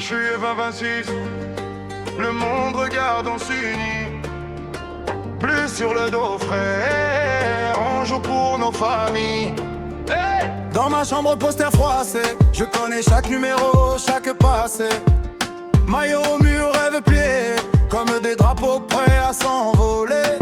Juillet 2026, le monde regarde, on s'unit. Plus sur le dos, frère, on joue pour nos familles. Hey! Dans ma chambre, poster froissé, je connais chaque numéro, chaque passé. Maillot au mur, rêve plié, comme des drapeaux prêts à s'envoler.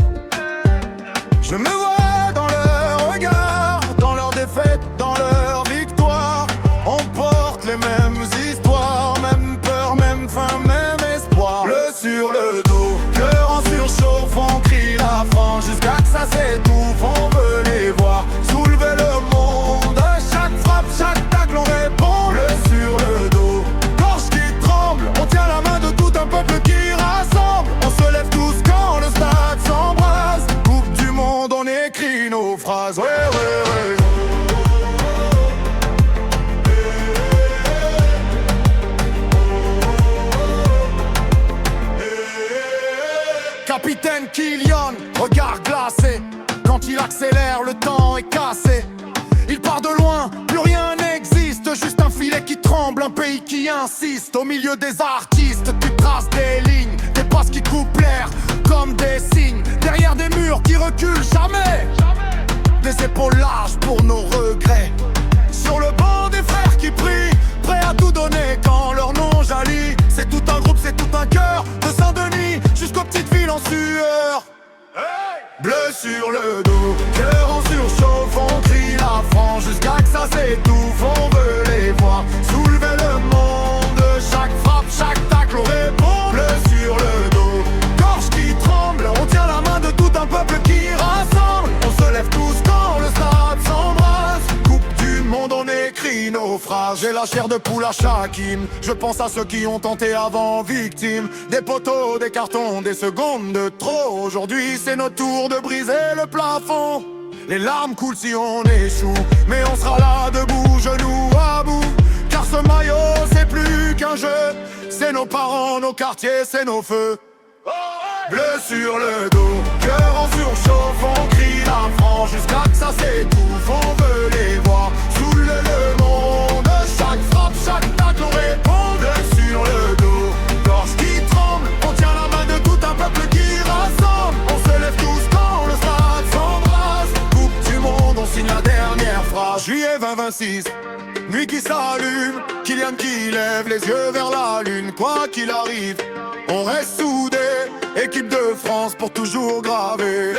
Je me vois dans leur regard, dans leur défaite, dans leur victoire. On porte les mêmes histoires, même peur, même faim, même espoir. Le sur le dos, cœur en surchauffe, on crie la France jusqu'à que ça s'étouffe. On veut les voir soulever le monde. Chaque frappe, chaque tacle, on répond. Le sur le dos, gorge qui tremble, on tient la main de tout un peuple qui rassemble. On se lève tous quand le stade s'embrase. Coupe du monde, on écrit nos phrases. Ouais, ouais, ouais. Capitaine Kylian, regard glacé. Quand il accélère, le temps est cassé. Il part de loin, plus rien n'existe. Juste un filet qui tremble, un pays qui insiste. Au milieu des artistes, tu traces des lignes, des passes qui coupent l'air comme des signes. Derrière des murs qui reculent jamais. Des épaules larges pour nos regrets. Sur le banc des frères qui prient, prêts à tout donner quand leur nom jaillit. C'est tout un groupe, c'est tout un cœur. De Saint-Denis jusqu'aux petites villes en sueur. Bleu sur le dos, cœur en surchauffe, on crie la France jusqu'à que ça s'étouffe. On veut les voir soulever le monde. Chaque frappe, chaque tacle, on répond. Bleu sur le dos, gorge qui tremble, on tient la main de tout un peuple qui rassemble. On se lève tous quand le stade s'embrase. Coupe du monde, on écrit nos phrases. J'ai la chair de poule à chaque hymne. Je pense à ceux qui ont tenté avant, victimes. Des poteaux, des cartons, des secondes de trop. Aujourd'hui c'est notre tour de briser le plafond. Les larmes coulent si on échoue, mais on sera là debout, genoux à bout. Car ce maillot c'est plus qu'un jeu. C'est nos parents, nos quartiers, c'est nos feux. Bleu sur le dos, cœur en surchauffe, on crie la France jusqu'à que ça s'étouffe. On veut les voir soulever le monde. Chaque frappe, chaque tacle, on répond. Bleu sur le dos, gorge qui tremble, on tient la main de tout un peuple qui rassemble. On se lève tous quand le stade s'embrase. Coupe du monde, on signe la dernière phrase. Juillet 2026, nuit qui s'allume, Kylian qui lève les yeux vers la lune. Quoi qu'il arrive, on reste soudés, équipe de France pour toujours graver.